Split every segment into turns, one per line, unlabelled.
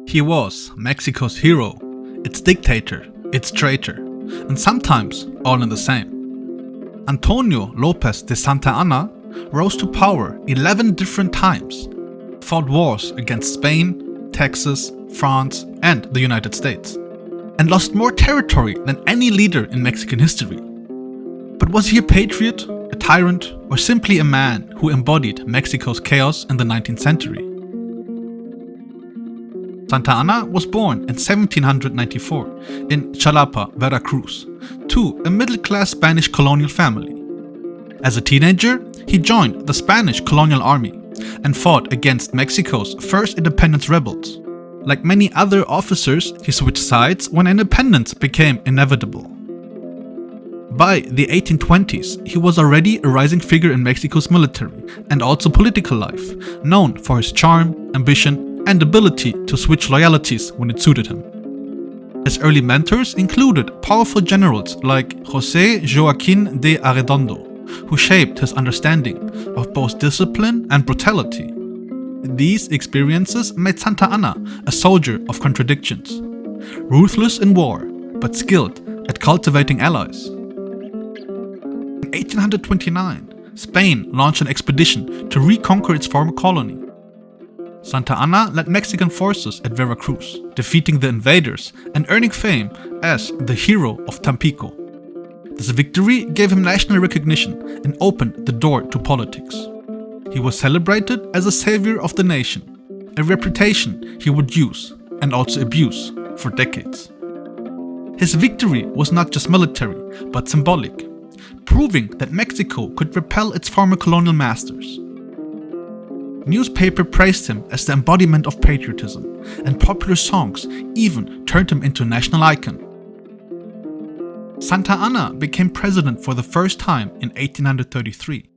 He was Mexico's hero, its dictator, its traitor, and sometimes all in the same. Antonio López de Santa Anna rose to power 11 different times, fought wars against Spain, Texas, France, and the United States, and lost more territory than any leader in Mexican history. But was he a patriot, a tyrant, or simply a man who embodied Mexico's chaos in the 19th century? Santa Anna was born in 1794 in Jalapa, Veracruz, to a middle-class Spanish colonial family. As a teenager, he joined the Spanish colonial army and fought against Mexico's first independence rebels. Like many other officers, he switched sides when independence became inevitable. By the 1820s, he was already a rising figure in Mexico's military and also political life, known for his charm, ambition, and ability to switch loyalties when it suited him. His early mentors included powerful generals like José Joaquín de Arredondo, who shaped his understanding of both discipline and brutality. These experiences made Santa Anna a soldier of contradictions, ruthless in war, but skilled at cultivating allies. In 1829, Spain launched an expedition to reconquer its former colony. Santa Anna led Mexican forces at Veracruz, defeating the invaders and earning fame as the hero of Tampico. This victory gave him national recognition and opened the door to politics. He was celebrated as a savior of the nation, a reputation he would use and also abuse for decades. His victory was not just military, but symbolic, proving that Mexico could repel its former colonial masters. Newspapers praised him as the embodiment of patriotism, and popular songs even turned him into a national icon. Santa Anna became president for the first time in 1833,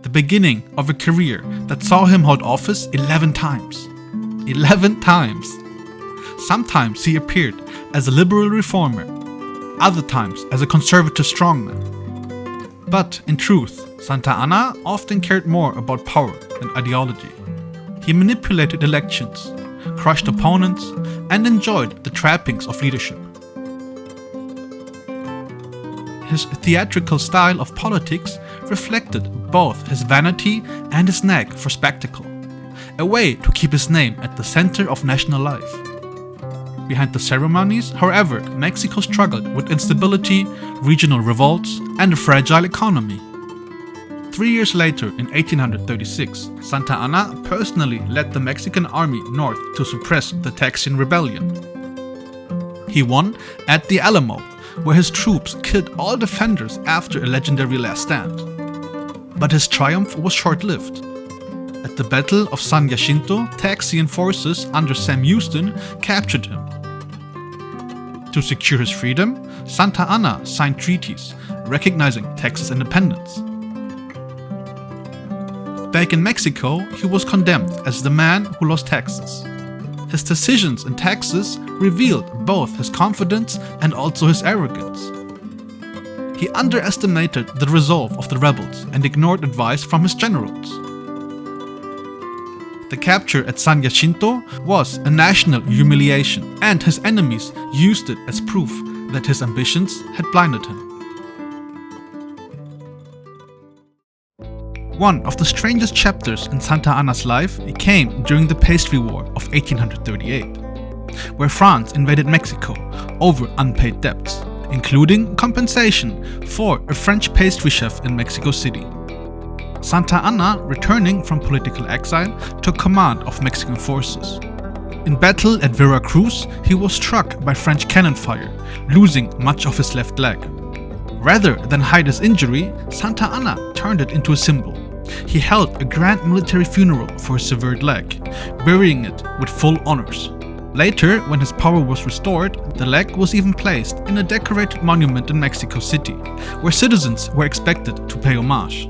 the beginning of a career that saw him hold office 11 times. 11 times! Sometimes he appeared as a liberal reformer, other times as a conservative strongman. But in truth, Santa Anna often cared more about power than ideology. He manipulated elections, crushed opponents, and enjoyed the trappings of leadership. His theatrical style of politics reflected both his vanity and his knack for spectacle, a way to keep his name at the center of national life. Behind the ceremonies, however, Mexico struggled with instability, regional revolts, and a fragile economy. 3 years later, in 1836, Santa Anna personally led the Mexican army north to suppress the Texaian Rebellion. He won at the Alamo, where his troops killed all defenders after a legendary last stand. But his triumph was short-lived. At the Battle of San Jacinto, Texan forces under Sam Houston captured him. To secure his freedom, Santa Anna signed treaties recognizing Texas independence. Back in Mexico, he was condemned as the man who lost Texas. His decisions in Texas revealed both his confidence and also his arrogance. He underestimated the resolve of the rebels and ignored advice from his generals. The capture at San Jacinto was a national humiliation, and his enemies used it as proof that his ambitions had blinded him. One of the strangest chapters in Santa Anna's life came during the Pastry War of 1838, where France invaded Mexico over unpaid debts, including compensation for a French pastry chef in Mexico City. Santa Anna, returning from political exile, took command of Mexican forces. In battle at Veracruz, he was struck by French cannon fire, losing much of his left leg. Rather than hide his injury, Santa Anna turned it into a symbol. He held a grand military funeral for his severed leg, burying it with full honors. Later, when his power was restored, the leg was even placed in a decorated monument in Mexico City, where citizens were expected to pay homage.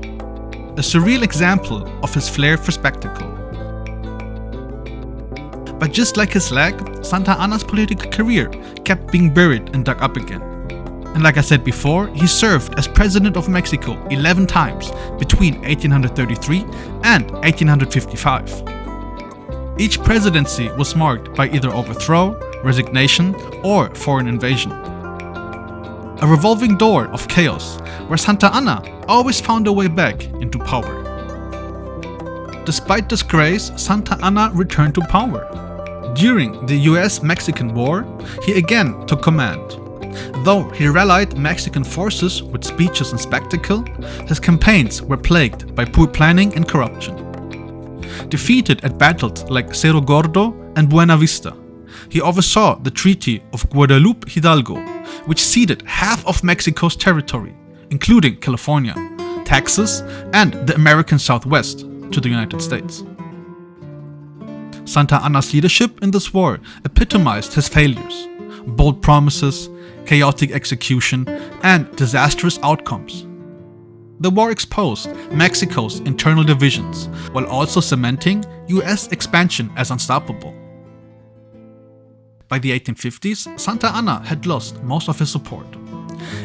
A surreal example of his flair for spectacle. But just like his leg, Santa Anna's political career kept being buried and dug up again. And like I said before, he served as president of Mexico 11 times between 1833 and 1855. Each presidency was marked by either overthrow, resignation, or foreign invasion. A revolving door of chaos where Santa Anna always found a way back into power. Despite disgrace, Santa Anna returned to power. During the US-Mexican War, he again took command. Though he rallied Mexican forces with speeches and spectacle, his campaigns were plagued by poor planning and corruption. Defeated at battles like Cerro Gordo and Buena Vista, he oversaw the Treaty of Guadalupe Hidalgo, which ceded half of Mexico's territory, including California, Texas, and the American Southwest, to the United States. Santa Anna's leadership in this war epitomized his failures: bold promises, chaotic execution, and disastrous outcomes. The war exposed Mexico's internal divisions while also cementing US expansion as unstoppable. By the 1850s, Santa Anna had lost most of his support.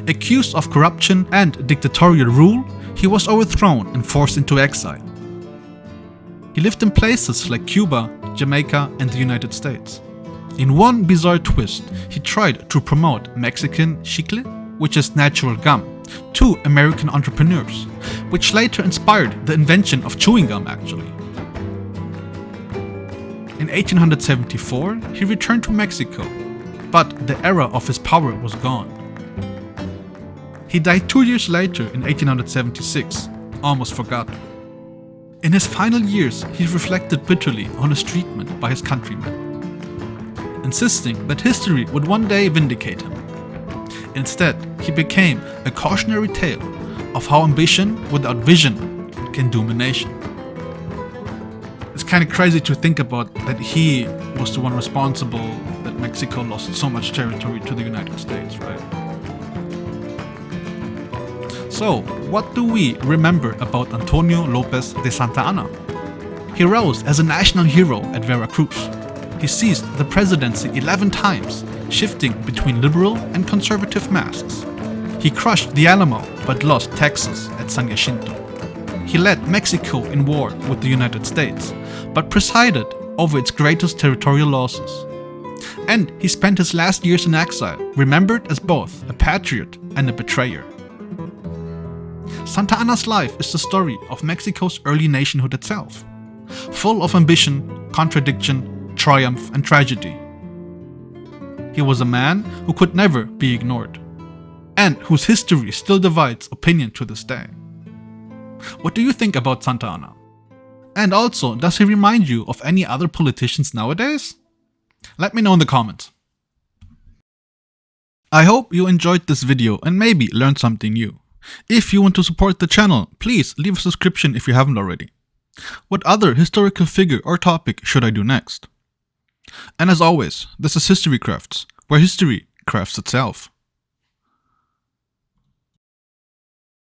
Accused of corruption and dictatorial rule, he was overthrown and forced into exile. He lived in places like Cuba, Jamaica, and the United States. In one bizarre twist, he tried to promote Mexican chicle, which is natural gum, to American entrepreneurs, which later inspired the invention of chewing gum actually. In 1874, he returned to Mexico, but the era of his power was gone. He died 2 years later in 1876, almost forgotten. In his final years, he reflected bitterly on his treatment by his countrymen, insisting that history would one day vindicate him. Instead, he became a cautionary tale of how ambition without vision can doom a nation. It's kind of crazy to think about that he was the one responsible that Mexico lost so much territory to the United States, right? So, what do we remember about Antonio López de Santa Anna? He rose as a national hero at Veracruz. He seized the presidency 11 times, shifting between liberal and conservative masks. He crushed the Alamo but lost Texas at San Jacinto. He led Mexico in war with the United States, but presided over its greatest territorial losses. And he spent his last years in exile, remembered as both a patriot and a betrayer. Santa Anna's life is the story of Mexico's early nationhood itself, full of ambition, contradiction, triumph, and tragedy. He was a man who could never be ignored, and whose history still divides opinion to this day. What do you think about Santa Anna? And also, does he remind you of any other politicians nowadays? Let me know in the comments. I hope you enjoyed this video and maybe learned something new. If you want to support the channel, please leave a subscription if you haven't already. What other historical figure or topic should I do next? And as always, this is HistoryCrafts, where history crafts itself.